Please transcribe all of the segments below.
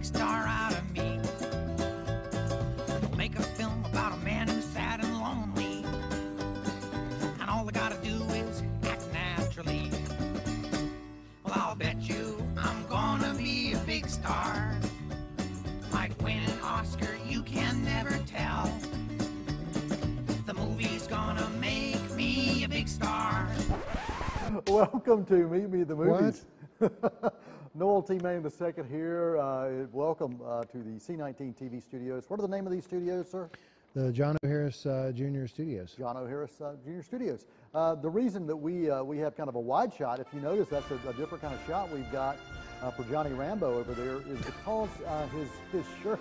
big star out of me. Make a film about a man who's sad and lonely, and all I gotta do is act naturally. Well, I'll bet you I'm gonna be a big star. Might win an Oscar, you can never tell. The movie's gonna make me a big star. Welcome to Meet Me at the Movies. Noel, Tillman II here. Welcome to the C19 TV studios. What are the name of these studios, sir? The John O. Harris Jr. Studios. John O. Harris Jr. Studios. The reason that we have kind of a wide shot, if you notice, that's a different kind of shot we've got for Johnny Rambo over there, is because his shirt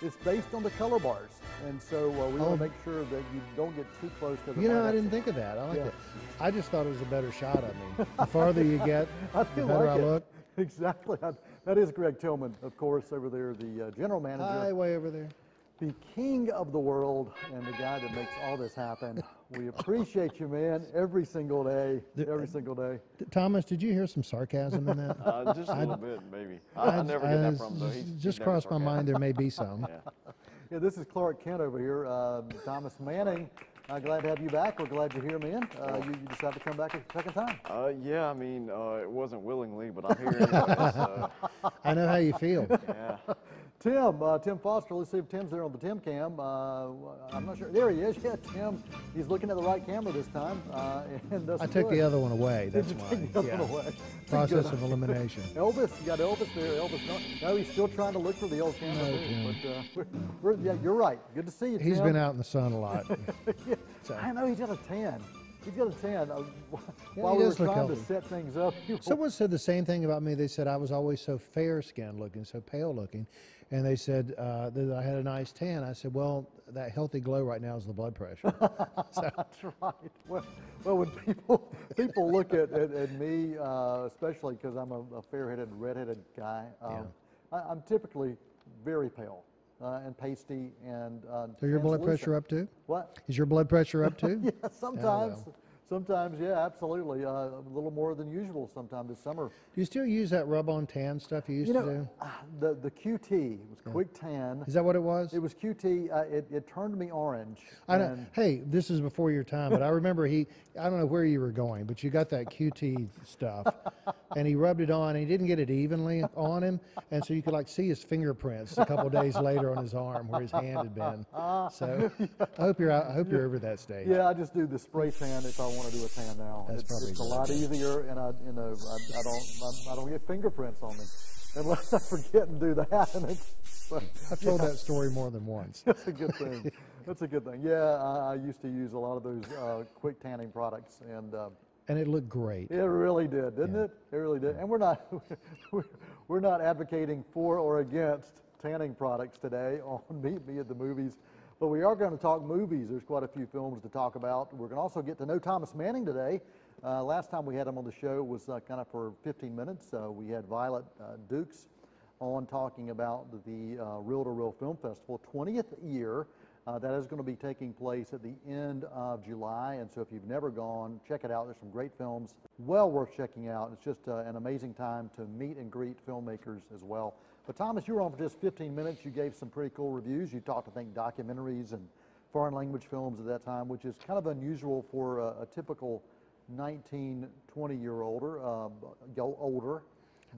is based on the color bars. And so we want to make sure that you don't get too close to the I didn't think of that. I like it. I just thought it was a better shot of me. The farther you get, the better I look. Exactly. That is Greg Tillman, of course, over there, the general manager. Hi, way over there. The king of the world and the guy that makes all this happen. We appreciate you, man, every single day, every single day. Thomas, did you hear some sarcasm in that? Just a little bit, maybe. I never get that from though. Just crossed my mind there may be some. Yeah, this is Clark Kent over here. Thomas Manning, glad to have you back. We're glad you're here, man. You decided to come back a second time. Yeah, I mean, it wasn't willingly, but I'm here anyway. So. I know how you feel. Yeah. Tim Foster, let's see if Tim's there on the Tim cam. I'm not sure. There he is. Yeah, Tim. He's looking at the right camera this time. I took the other one away. That's why. Take the other one away. Process of elimination. Elvis, you got Elvis there. Elvis, no, he's still trying to look for the old camera. But yeah, you're right. Good to see you, Tim. He's been out in the sun a lot. So. I know he's got a tan. He's got a tan. While we were trying to set things up. Someone said the same thing about me. They said I was always so fair-skinned looking, so pale looking. And they said that I had a nice tan. I said, well, that healthy glow right now is the blood pressure. So. That's right. Well, when people look at me, especially because I'm a fair-headed, red-headed guy, I'm typically very pale. And pasty and so your blood pressure up too? What? Is your blood pressure up too? Yeah, sometimes. Sometimes, yeah, absolutely. A little more than usual sometimes this summer. Do you still use that rub-on tan stuff you used to do? The QT was Quick Tan. Is that what it was? It was QT. It turned me orange. I know. Hey, this is before your time, but I remember I don't know where you were going, but you got that QT stuff, and he rubbed it on, and he didn't get it evenly on him, and so you could like see his fingerprints a couple days later on his arm where his hand had been. So I hope you're over that stage. Yeah, I just do the spray tan if I want to do a tan now. It's a lot easier, and I don't get fingerprints on me unless I forget and do that. And I've told that story more than once. That's a good thing. That's a good thing. Yeah, I used to use a lot of those quick tanning products, and it looked great. It really did, didn't it? It really did. And we're not advocating for or against tanning products today on Meet Me at the Movies. But we are going to talk movies. There's quite a few films to talk about. We're going to also get to know Thomas Manning today. Last time we had him on the show was kind of for 15 minutes. We had Violet Dukes on talking about the Reel-to-Reel Film Festival 20th year. That is going to be taking place at the end of July. And so if you've never gone, check it out. There's some great films well worth checking out. It's just an amazing time to meet and greet filmmakers as well. But Thomas, you were on for just 15 minutes. You gave some pretty cool reviews. You talked, I think, documentaries and foreign language films at that time, which is kind of unusual for a typical 19, 20-year-older, older.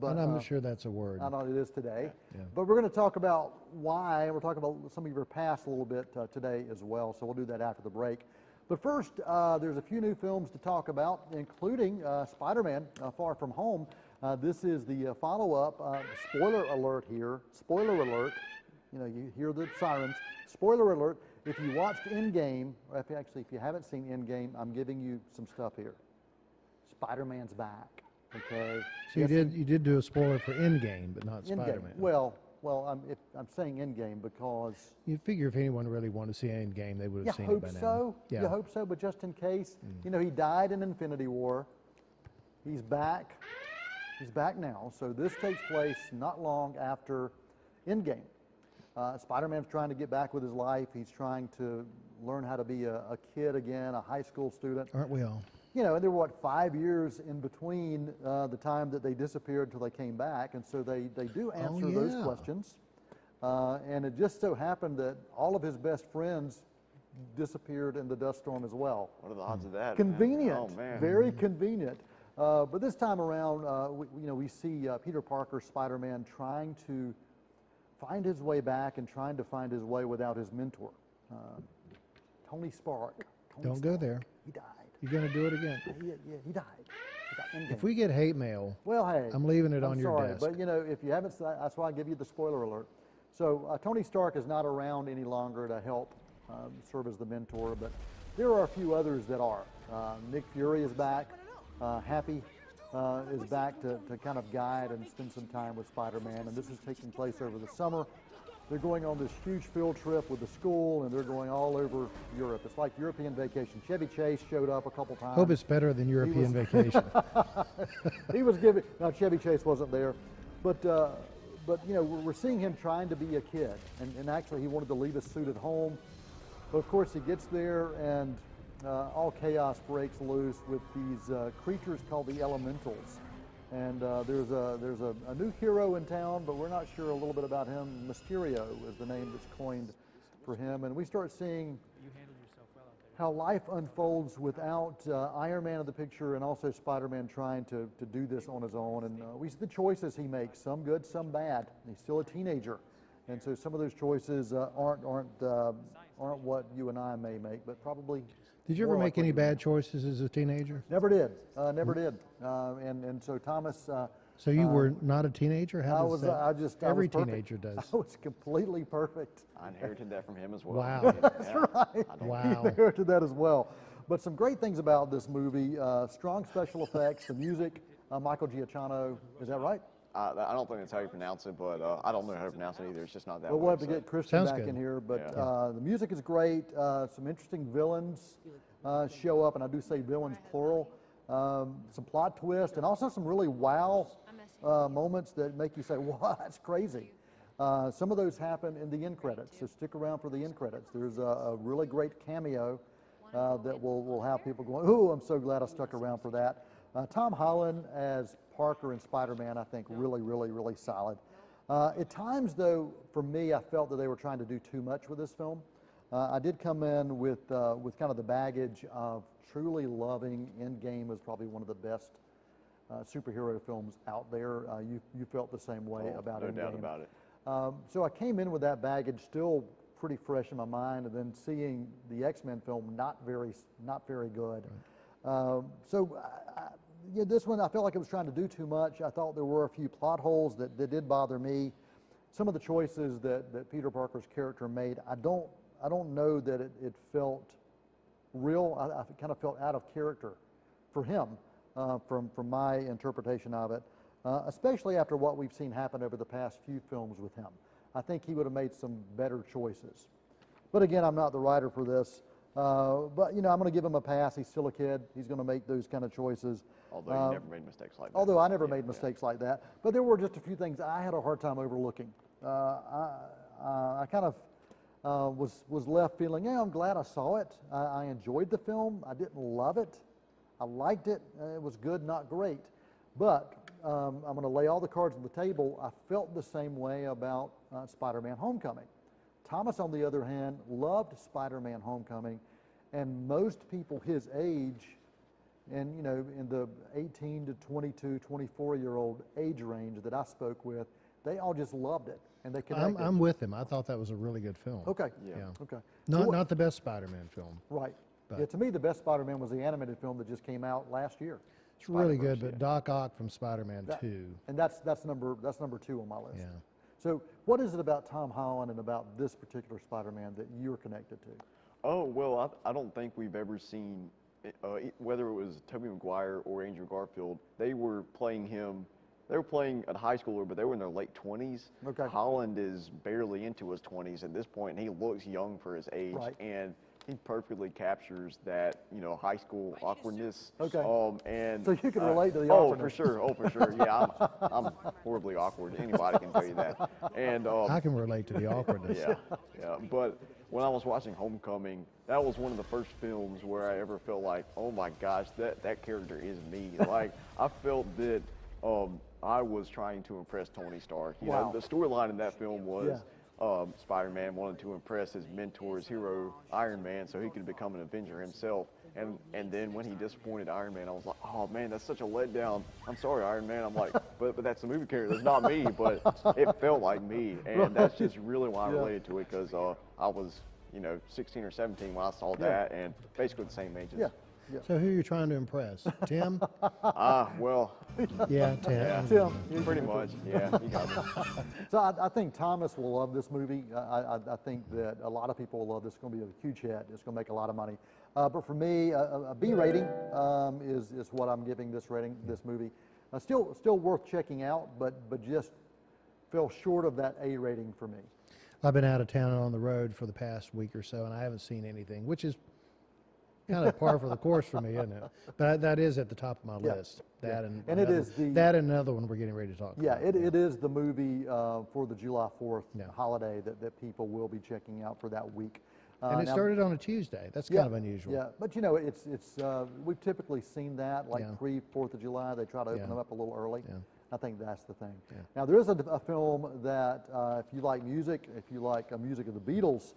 But I'm not sure that's a word. I know it is today. Yeah. But we're going to talk about why. We're talking about some of your past a little bit today as well. So we'll do that after the break. But first, there's a few new films to talk about, including Spiderman, Far From Home. This is the follow-up. Spoiler alert here. Spoiler alert. You know, you hear the sirens. Spoiler alert. If you watched Endgame, or if you haven't seen Endgame, I'm giving you some stuff here. Spider-Man's back. Okay. So you did do a spoiler for Endgame, but not Spider-Man. Well, I'm saying Endgame because you figure if anyone really wanted to see Endgame, they would have seen it by now. You hope so, but just in case, you know, he died in Infinity War. He's back. He's back now. So this takes place not long after Endgame. Spider-Man's trying to get back with his life. He's trying to learn how to be a kid again, a high school student. Aren't we all? you know, and there were, what, 5 years in between the time that they disappeared till they came back, and so they do answer those yeah. questions. And it just so happened that all of his best friends disappeared in the dust storm as well. What are the odds of that? Convenient, Man? Oh, man. very convenient. But this time around, we see Peter Parker, Spider-Man, trying to find his way back and trying to find his way without his mentor, Tony Stark. Don't go there. He died. You're going to do it again. Yeah, he died. If we get hate mail, Well, hey, I'm leaving it on I'm your sorry, desk. but you know, if you haven't, that's why I give you the spoiler alert. So Tony Stark is not around any longer to help serve as the mentor, but there are a few others that are. Nick Fury is back. Happy is back to kind of guide and spend some time with Spider-Man, and this is taking place over the summer. They're going on this huge field trip with the school, and they're going all over Europe. It's like European vacation. Chevy Chase showed up a couple times. Hope it's better than European vacation. He was giving, no, Chevy Chase wasn't there, but you know, we're seeing him trying to be a kid, and actually he wanted to leave his suit at home, but of course he gets there and all chaos breaks loose with these creatures called the Elementals, and there's a new hero in town, but we're not sure a little bit about him. Mysterio is the name that's coined for him, and we start seeing how life unfolds without Iron Man in the picture, and also Spider-Man trying to do this on his own. And we see the choices he makes, some good, some bad. He's still a teenager, and so some of those choices aren't what you and I may make, but probably. Did you ever more make like what any you bad choices as a teenager? Never did, never did. And so Thomas. So you were not a teenager? How does that? I was Every perfect. teenager does. I was completely perfect. I inherited that from him as well. Wow. That's right. Wow. He inherited that as well. But some great things about this movie: strong special effects, the music. Michael Giacchino, is that right? I don't think that's how you pronounce it, but I don't know how to pronounce it either. It's just not that Well, way. we'll have to so- get Christian Sounds back good. in here. But Yeah. the music is great. Some interesting villains show up, and I do say villains plural. Some plot twists, and also some really wow moments that make you say, "Wow, that's crazy." Some of those happen in the end credits, so stick around for the end credits. There's a really great cameo that will have people going, "Ooh, I'm so glad I stuck around for that." Tom Holland as Parker and Spider-Man, I think, really solid. At times, though, for me, I felt that they were trying to do too much with this film. I did come in with kind of the baggage of truly loving Endgame was probably one of the best superhero films out there. You felt the same way about no Endgame. doubt about it. So I came in with that baggage still pretty fresh in my mind, and then seeing the X-Men film not very good. Yeah, this one I felt like it was trying to do too much. I thought there were a few plot holes that did bother me. Some of the choices that Peter Parker's character made, I don't know that it felt real. I kind of felt out of character for him from my interpretation of it, especially after what we've seen happen over the past few films with him. I think he would have made some better choices. But again, I'm not the writer for this. But, you know, I'm going to give him a pass. He's still a kid. He's going to make those kind of choices. Although you never made mistakes like that. Although I never made mistakes like that. But there were just a few things I had a hard time overlooking. I kind of was left feeling, yeah, I'm glad I saw it. I enjoyed the film. I didn't love it. I liked it. It was good, not great. But I'm going to lay all the cards on the table. I felt the same way about Spider-Man Homecoming. Thomas, on the other hand, loved Spider-Man Homecoming, and most people his age, and you know, in the 18 to 22, 24-year-old age range that I spoke with, they all just loved it, and they connected. I'm with him. I thought that was a really good film. Okay. Yeah. Okay. Not the best Spider-Man film. Right. But- Yeah, to me, the best Spider-Man was the animated film that just came out last year. It's really good, but Doc Ock from Spider-Man 2. And that's number 2 on my list. Yeah. So what is it about Tom Holland and about this particular Spider-Man that you're connected to? Oh, well, I don't think we've ever seen, whether it was Tobey Maguire or Andrew Garfield, they were playing him, they were playing a high schooler, but they were in their late 20s. Okay. Holland is barely into his 20s at this point, and he looks young for his age. Right. And he perfectly captures that, you know, high school awkwardness. Okay. And So you can relate to the oh, awkwardness. for sure. Oh, for sure. Yeah, I'm horribly awkward. Anybody can tell you that. And I can relate to the awkwardness. yeah, yeah. But when I was watching Homecoming, that was one of the first films where I ever felt like, oh my gosh, that character is me. Like I felt that I was trying to impress Tony Stark. You know, the storyline in that film was. Spider-Man wanted to impress his mentor, his hero, Iron Man, so he could become an Avenger himself. And then when he disappointed Iron Man, I was like, oh man, that's such a letdown. I'm sorry, Iron Man. I'm like, but that's the movie character. That's not me, but it felt like me, and that's just really why I related to it, because I was, you know, 16 or 17 when I saw that, and basically the same ages. Yeah. So who are you trying to impress? Tim? Well, Yeah, Tim. yeah, Tim. pretty much. Yeah, you got me. So I think Thomas will love this movie. I think that a lot of people will love this. It's going to be a huge hit. It's going to make a lot of money. But for me, a B rating is what I'm giving this movie. Still worth checking out, but just fell short of that A rating for me. I've been out of town and on the road for the past week or so, and I haven't seen anything, which is kind of par for the course for me, isn't it? But that is at the top of my list. That and it is that and another one we're getting ready to talk about. It is the movie for the July 4th holiday that people will be checking out for that week. And it started on a Tuesday. That's kind of unusual. Yeah, but you know, it's we've typically seen that pre-4th of July. They try to open them up a little early. Yeah. I think that's the thing. Yeah. Now there is a film that if you like music, if you like music of the Beatles,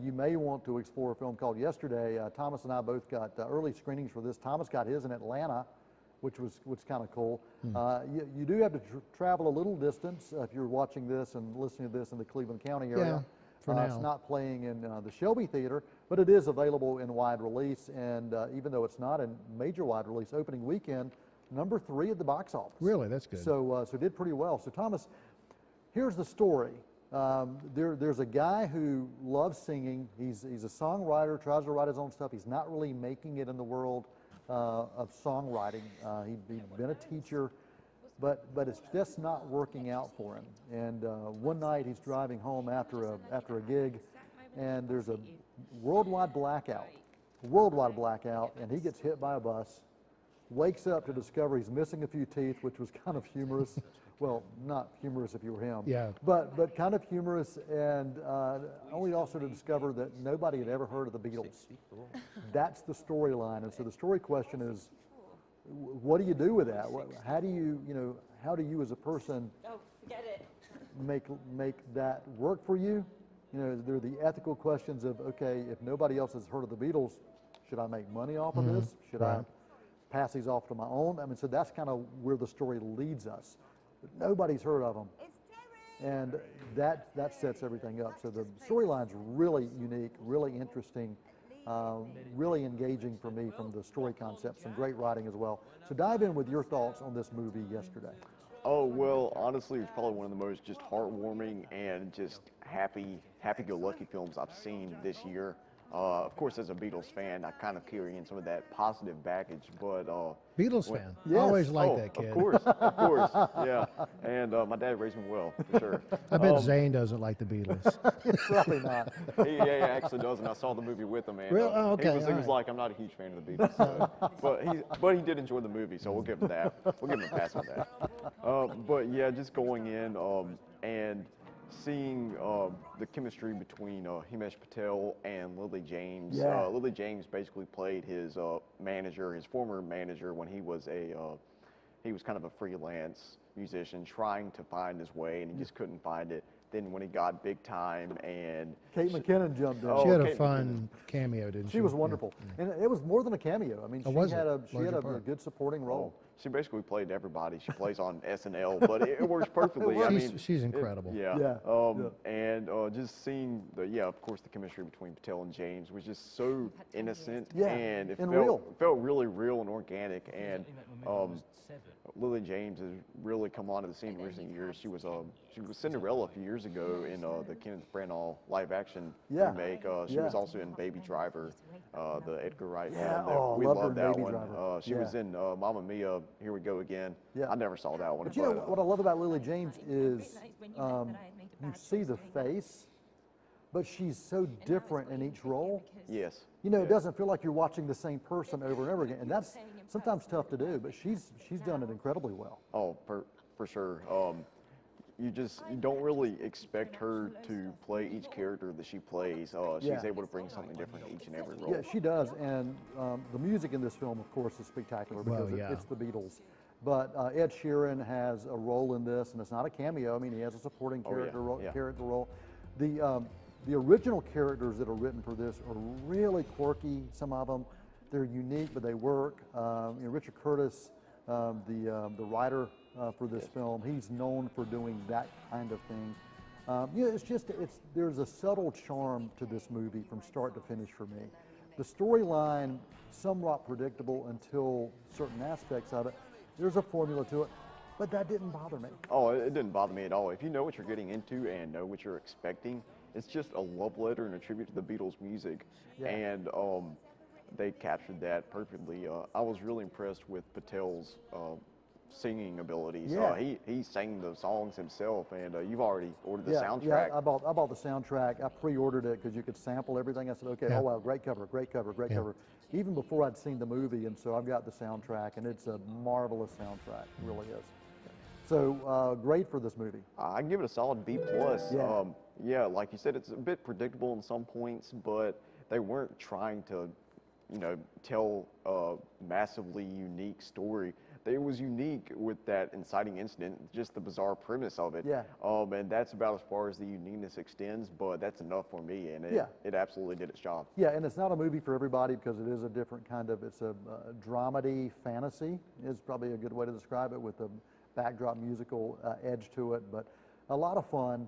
you may want to explore a film called Yesterday. Thomas and I both got early screenings for this. Thomas got his in Atlanta, which was kind of cool. You do have to travel a little distance if you're watching this and listening to this in the Cleveland County area. Yeah, for now. It's not playing in the Shelby Theater, but it is available in wide release. And even though it's not in major wide release, opening weekend, number 3 at the box office. Really, that's good. So so did pretty well. So Thomas, here's the story. There's a guy who loves singing. He's a songwriter, tries to write his own stuff. He's not really making it in the world of songwriting. He'd been a teacher, but it's just not working out for him. And one night he's driving home after a gig, and there's a worldwide blackout, and he gets hit by a bus. Wakes up to discover he's missing a few teeth, which was kind of humorous. Well, not humorous if you were him. Yeah. But kind of humorous, and only also to discover that nobody had ever heard of the Beatles. That's the storyline, and so the story question is, what do you do with that? How do you as a person make that work for you? You know, there are the ethical questions of, okay, if nobody else has heard of the Beatles, should I make money off of this? Should I pass these off to my own? I mean, so that's kind of where the story leads us. But nobody's heard of them, and that sets everything up. So the storyline's really unique, really interesting, really engaging for me from the story concept. Some great writing as well. So dive in with your thoughts on this movie Yesterday. Oh, well, honestly, it's probably one of the most just heartwarming and just happy-go-lucky films I've seen this year. Of course, as a Beatles fan, I kind of carry in some of that positive baggage, but... Beatles fan? Yes. Always like that kid. Of course, yeah. And my dad raised me well, for sure. I bet Zane doesn't like the Beatles. Probably not. He actually doesn't. I saw the movie with him, and really? Oh, okay. He was like, I'm not a huge fan of the Beatles. So. but he did enjoy the movie, so we'll give him that. We'll give him a pass on that. But yeah, just going in and seeing the chemistry between Himesh Patel and Lily James. Yeah. Lily James basically played his manager, his former manager, when he was kind of a freelance musician trying to find his way, and he just couldn't find it. Then when he got big time, and Kate McKinnon jumped in. She had a fun cameo, didn't she? She was wonderful, and it was more than a cameo. I mean, she had a good supporting role. She basically played everybody. She plays on SNL, but it works perfectly. She's incredible. And just seeing of course, the chemistry between Patel and James was just so innocent, and it felt really real and organic. And Lily James has really come onto the scene in recent years. She was Cinderella a few years ago in the Kenneth Branagh live-action remake. She was also in Baby Driver, the Edgar Wright film. We love that one. She was in Mamma Mia, Here We Go Again. Yeah. I never saw that one. But you know what I love about Lily James is you see the face, but she's so different in each role. Yes. You know, it doesn't feel like you're watching the same person over and over again, and that's sometimes tough to do, but she's done it incredibly well. Oh, for sure. You don't really expect her to play each character that she plays. She's able to bring something different to each and every role. Yeah, she does, and the music in this film, of course, is spectacular because it's the Beatles. But Ed Sheeran has a role in this, and it's not a cameo. I mean, he has a supporting character role. The original characters that are written for this are really quirky. Some of them, they're unique, but they work. You know, Richard Curtis, the writer for this film, he's known for doing that kind of thing. You know, there's a subtle charm to this movie from start to finish for me. The storyline, somewhat predictable until certain aspects of it. There's a formula to it, but that didn't bother me. Oh, it didn't bother me at all. If you know what you're getting into and know what you're expecting, it's just a love letter and a tribute to the Beatles' music, and they captured that perfectly. I was really impressed with Patel's singing abilities. Yeah. He sang the songs himself, and you've already ordered the soundtrack. Yeah, I bought the soundtrack. I pre-ordered it because you could sample everything. I said, okay, oh wow, great cover, great cover, great cover. Even before I'd seen the movie, and so I've got the soundtrack, and it's a marvelous soundtrack, it really is. So great for this movie. I give it a solid B+. Yeah, like you said, it's a bit predictable in some points, but they weren't trying to, you know, tell a massively unique story. It was unique with that inciting incident, just the bizarre premise of it. Yeah. And that's about as far as the uniqueness extends, but that's enough for me, and it absolutely did its job. Yeah, and it's not a movie for everybody because it is a different kind of, it's a dramedy fantasy is probably a good way to describe it, with a backdrop musical edge to it, but a lot of fun,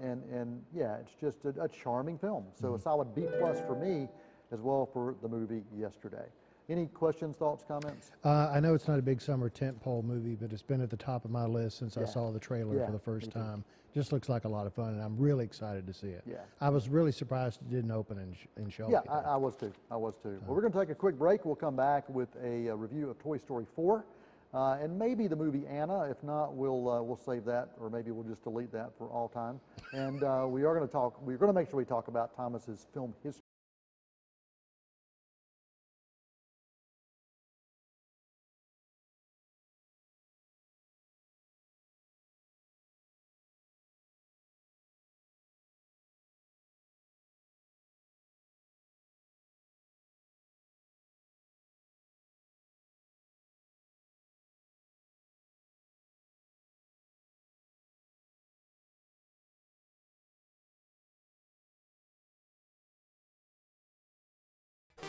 and yeah, it's just a charming film. So a solid B+ for me, as well for the movie yesterday. Any questions, thoughts, comments? I know it's not a big summer tentpole movie, but it's been at the top of my list since I saw the trailer for the first time. Just looks like a lot of fun, and I'm really excited to see it. Yeah. I was really surprised it didn't open in show. Yeah, I was too. I was too. Well, we're going to take a quick break. We'll come back with a review of Toy Story 4. And maybe the movie Anna. If not, we'll save that, or maybe we'll just delete that for all time. And we're going to make sure we talk about Thomas's film history.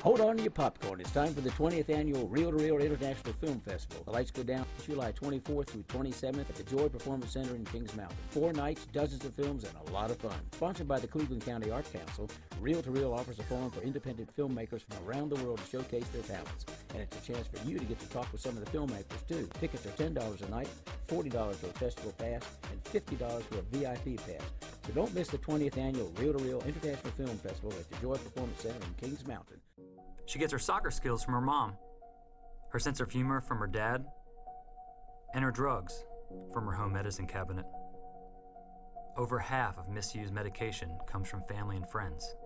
Hold on to your popcorn. It's time for the 20th Annual Reel-to-Reel International Film Festival. The lights go down July 24th through 27th at the Joy Performance Center in Kings Mountain. 4 nights, dozens of films, and a lot of fun. Sponsored by the Cleveland County Art Council, Reel-to-Reel offers a forum for independent filmmakers from around the world to showcase their talents. And it's a chance for you to get to talk with some of the filmmakers, too. Tickets are $10 a night, $40 for a festival pass, and $50 for a VIP pass. So don't miss the 20th Annual Reel-to-Reel International Film Festival at the Joy Performance Center in Kings Mountain. She gets her soccer skills from her mom, her sense of humor from her dad, and her drugs from her home medicine cabinet. Over half of misused medication comes from family and friends.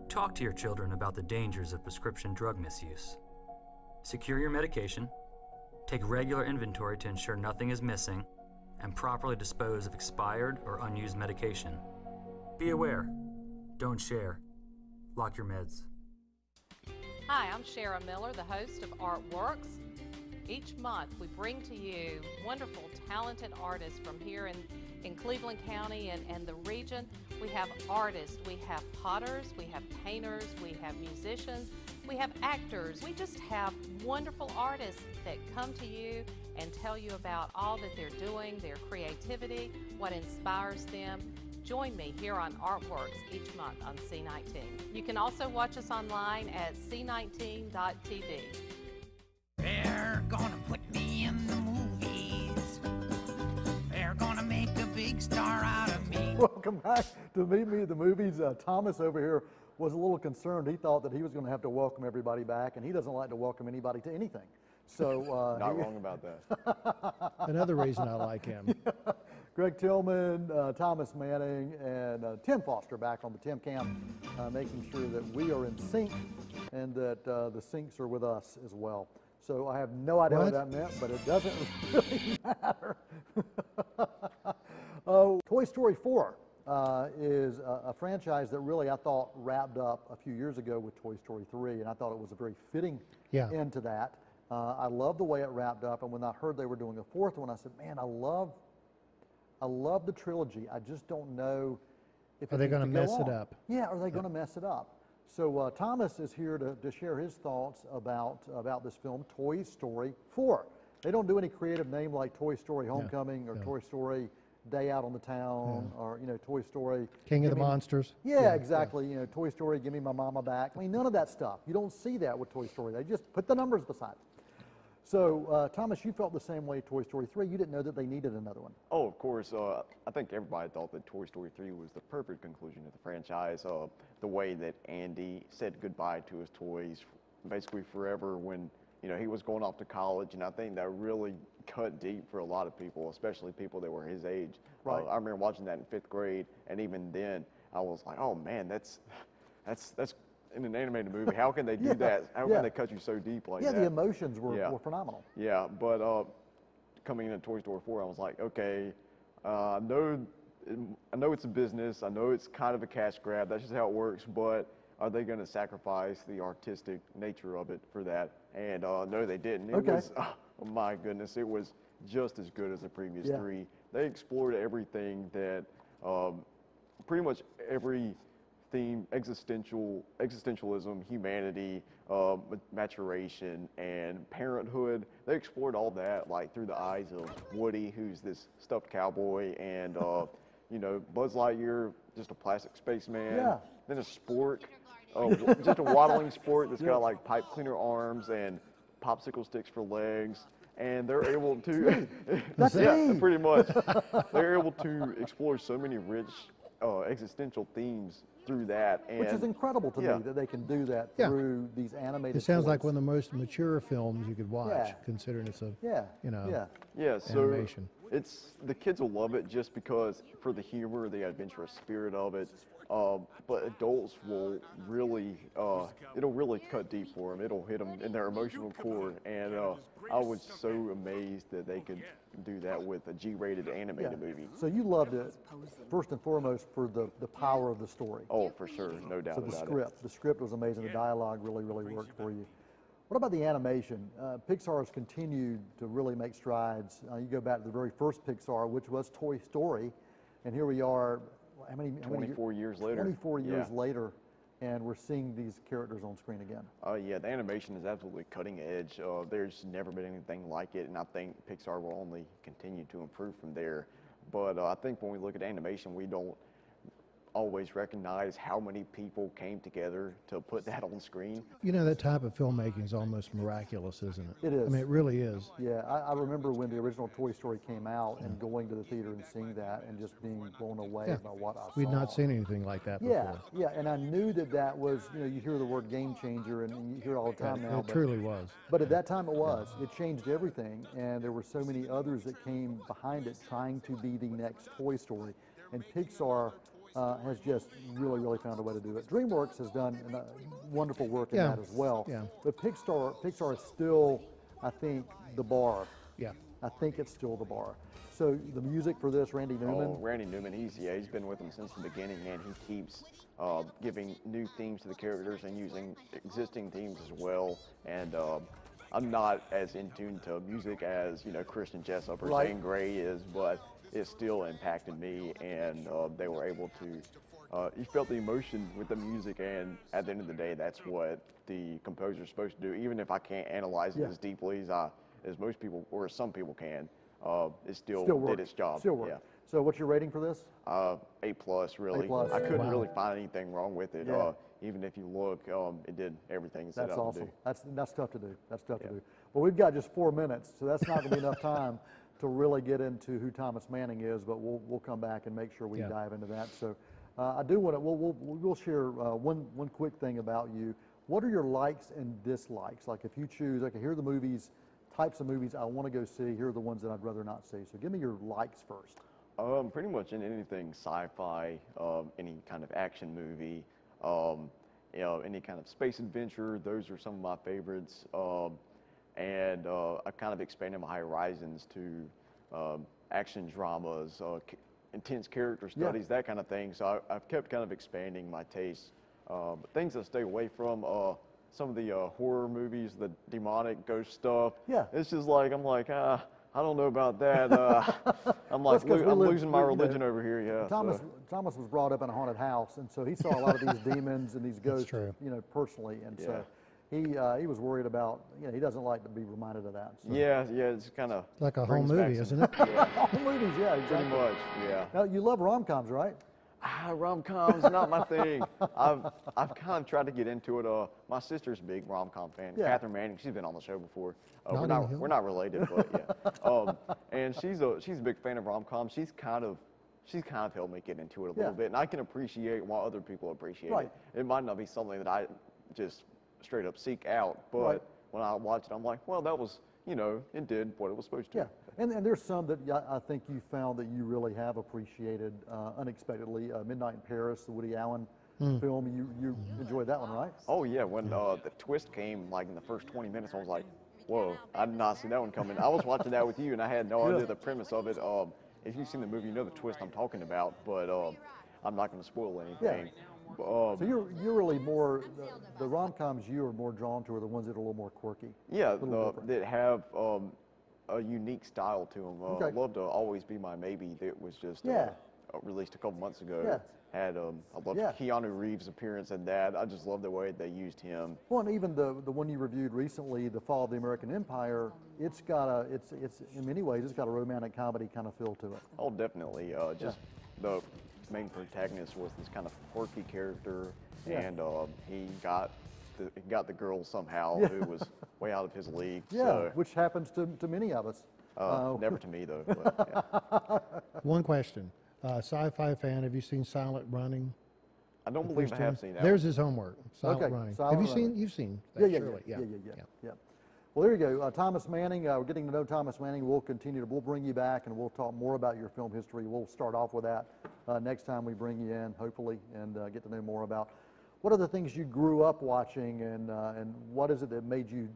Talk to your children about the dangers of prescription drug misuse. Secure your medication, take regular inventory to ensure nothing is missing, and properly dispose of expired or unused medication. Be aware. Don't share. Lock your meds. Hi, I'm Shara Miller, the host of Artworks. Each month we bring to you wonderful, talented artists from here in Cleveland County and the region. We have artists, we have potters, we have painters, we have musicians, we have actors. We just have wonderful artists that come to you and tell you about all that they're doing, their creativity, what inspires them. Join me here on Artworks each month on C19. You can also watch us online at c19.tv. They're gonna put me in the movies. They're gonna make a big star out of me. Welcome back to Meet Me at the Movies. Thomas over here was a little concerned. He thought that he was going to have to welcome everybody back, and he doesn't like to welcome anybody to anything. So Not wrong about that. Another reason I like him. Greg Tillman, Thomas Manning, and Tim Foster back on the Tim Cam, making sure that we are in sync and that the syncs are with us as well. So I have no idea what that meant, but it doesn't really matter. Toy Story 4 is a franchise that really I thought wrapped up a few years ago with Toy Story 3, and I thought it was a very fitting end to that. I love the way it wrapped up, and when I heard they were doing a fourth one, I said, man, I love the trilogy. I just don't know if are they going to mess it up? Yeah, are they going to mess it up? So Thomas is here to share his thoughts about this film, Toy Story 4. They don't do any creative name like Toy Story Homecoming or Toy Story Day Out on the Town or, you know, Toy Story King of the Monsters. Yeah, exactly. You know, Toy Story, Give Me My Mama Back. I mean, none of that stuff. You don't see that with Toy Story. They just put the numbers beside it. So, Thomas, you felt the same way Toy Story 3. You didn't know that they needed another one. Oh, of course. I think everybody thought that Toy Story 3 was the perfect conclusion of the franchise. The way that Andy said goodbye to his toys basically forever when, you know, he was going off to college, and I think that really cut deep for a lot of people, especially people that were his age. Right. I remember watching that in 5th grade, and even then, I was like, oh man, that's in an animated movie. How can they do that? How can they cut you so deep like that? Yeah, the emotions were phenomenal. Yeah, but coming into Toy Story 4, I was like, okay, I know it's a business. I know it's kind of a cash grab. That's just how it works. But are they going to sacrifice the artistic nature of it for that? And no, they didn't. It was, oh my goodness, it was just as good as the previous three. They explored everything that, pretty much every theme, existentialism, humanity, maturation, and parenthood. They explored all that like through the eyes of Woody, who's this stuffed cowboy, and you know, Buzz Lightyear, just a plastic spaceman. Yeah. Then a spork, just a waddling spork that's got like pipe cleaner arms and popsicle sticks for legs. And they're able to, pretty much. They're able to explore so many rich existential themes through that. And which is incredible to me that they can do that through these animated It sounds like toys. one of the most mature films you could watch, considering it's a, you know, so animation. It's, the kids will love it just because for the humor, the adventurous spirit of it. But adults will really, it'll really cut deep for them. It'll hit them in their emotional core. And I was so amazed that they could do that with a G-rated animated movie. So you loved it, first and foremost, for the power of the story. Oh, for sure, no doubt about it. The script was amazing. The dialogue really worked for you. What about the animation? Pixar has continued to really make strides. You go back to the very first Pixar, which was Toy Story, and here we are. How many 24 years later. 24 years later, and we're seeing these characters on screen again. Yeah, the animation is absolutely cutting edge. There's never been anything like it, and I think Pixar will only continue to improve from there. But I think when we look at animation, we don't always recognize how many people came together to put that on screen. You know, that type of filmmaking is almost miraculous, isn't it? It is. I mean, it really is. Yeah, I remember when the original Toy Story came out and going to the theater and seeing that and just being blown away by what I saw. We'd not seen anything like that before. Yeah, and I knew that was, you know, you hear the word game changer and you hear it all the time now. It truly was. But at that time it was. It changed everything, and there were so many others that came behind it trying to be the next Toy Story. And Pixar has just really found a way to do it. DreamWorks has done wonderful work in that as well. Yeah. But Pixar is still, I think, the bar. Yeah. I think it's still the bar. So the music for this, Randy Newman. Oh, Randy Newman, he's been with them since the beginning, and he keeps giving new themes to the characters and using existing themes as well. And I'm not as in tune to music as, you know, Christian Jessup or Zane Grey is, but it still impacted me, and they were able to, you felt the emotion with the music, and at the end of the day, that's what the composer's supposed to do. Even if I can't analyze it as deeply as most people, or as some people can, it still did its job. Still worked. So what's your rating for this? A+, really. A+. I couldn't really find anything wrong with it. Even if you look, it did everything it set out to do. That's tough to do. That's tough to do. Well, we've got just 4 minutes, so that's not going to be enough time to really get into who Thomas Manning is, but we'll come back and make sure we dive into that. So I do want to, we'll share one quick thing about you. What are your likes and dislikes? Like if you choose, okay, here are the movies, types of movies I want to go see, here are the ones that I'd rather not see. So give me your likes first. Pretty much in anything sci-fi, any kind of action movie, any kind of space adventure. Those are some of my favorites. And I kind of expanded my horizons to action dramas, intense character studies, that kind of thing. So I've kept kind of expanding my tastes. But things I stay away from, some of the horror movies, the demonic ghost stuff. Yeah. It's just like, I'm like, I don't know about that. I'm like, I'm losing my religion over here, yeah. Thomas was brought up in a haunted house, and so he saw a lot of these demons and these ghosts, personally, and so he was worried about, he doesn't like to be reminded of that. So. Yeah, it's kind of like a home movie, isn't it? Home movies, yeah, exactly. Pretty much, yeah. Now, you love rom-coms, right? Rom-coms, not my thing. I've kind of tried to get into it. My sister's a big rom-com fan. Yeah. Catherine Manning, she's been on the show before. We're not related, but yeah. And she's a big fan of rom-coms. She's kind of helped me get into it a little bit, and I can appreciate why other people appreciate it. It might not be something that I just straight up seek out, but when I watch it, I'm like, well, that was, it did what it was supposed to. Yeah, and there's some that I think you found that you really have appreciated unexpectedly. Midnight in Paris, the Woody Allen film, you enjoyed that one, right? Oh yeah, when the twist came, like in the first 20 minutes, I was like, whoa, I did not see that one coming. I was watching that with you, and I had no idea the premise of it. If you've seen the movie, you know the twist I'm talking about, but I'm not going to spoil anything. So you're really more, the rom-coms you are more drawn to are the ones that are a little more quirky. Yeah, that have a unique style to them. I love to Always Be My Maybe that was just released a couple months ago. Yeah. Had I loved Keanu Reeves' appearance in that. I just love the way they used him. Well, and even the one you reviewed recently, The Fall of the American Empire, it's in many ways it's got a romantic comedy kind of feel to it. Oh, definitely. The main protagonist was this kind of quirky character, and he got the girl somehow who was way out of his league. Yeah, so. which happens to many of us. Never to me though. But, One question. Sci-fi fan, have you seen Silent Running? I don't believe I have seen that. There's his homework. Silent Running. Have you Running. You've seen that, surely? Yeah. Well, there you go. Thomas Manning, we're getting to know Thomas Manning. We'll bring you back and we'll talk more about your film history. We'll start off with that next time we bring you in, hopefully, and get to know more about what are the things you grew up watching and what is it that made you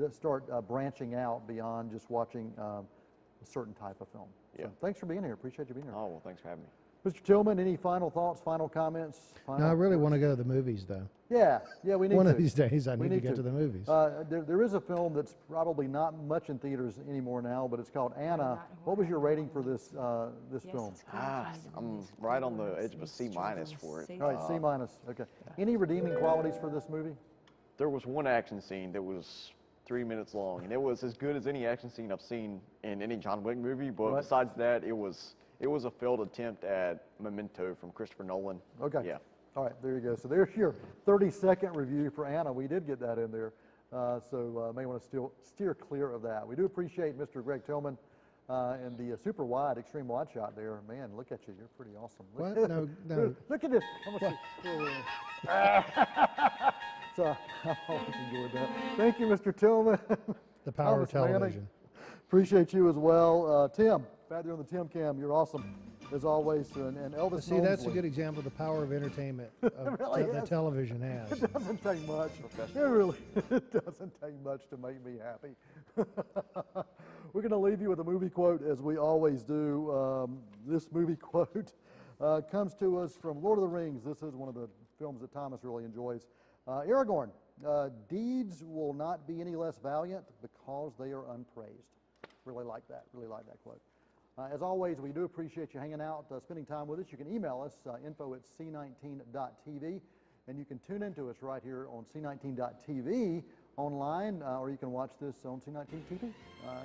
start branching out beyond just watching a certain type of film. Yeah. So thanks for being here. Appreciate you being here. Oh, well, thanks for having me. Mr. Tillman, any final thoughts, final comments? No, I really want to go to the movies, though. Yeah, we need One to. of these days, I need to get to the movies. There is a film that's probably not much in theaters anymore now, but it's called Anna. What was your rating for this film? I'm right on the edge of a C- for it. All right, C-. Okay. Any redeeming qualities for this movie? There was one action scene that was 3 minutes long, and it was as good as any action scene I've seen in any John Wick movie. But besides that, it was a failed attempt at Memento from Christopher Nolan. Okay. Yeah. All right, there you go. So there's your 30-second review for Anna. We did get that in there, so may want to steer clear of that. We do appreciate Mr. Greg Tillman and the super wide, extreme wide shot there. Man, look at you. You're pretty awesome. What? No. Look at this. So I always enjoyed that. Thank you, Mr. Tillman. The power of Thomas Manning. television. Appreciate you as well. Tim, back there on the Tim Cam, you're awesome as always. And Elvis See, that's a Mosley. good example of the power of entertainment really that television has. It doesn't take much. It really it doesn't take much to make me happy. We're going to leave you with a movie quote, as we always do. This movie quote comes to us from Lord of the Rings. This is one of the films that Thomas really enjoys. Aragorn, deeds will not be any less valiant because they are unpraised. Really like that quote. As always, we do appreciate you hanging out, spending time with us. You can email us, info@c19.tv, and you can tune into us right here on c19.tv online, or you can watch this on C19 TV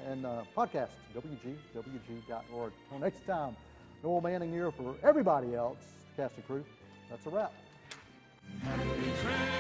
and podcast, wg.org. Until next time, Noel Manning here for everybody else, cast and crew. That's a wrap. Happy trail.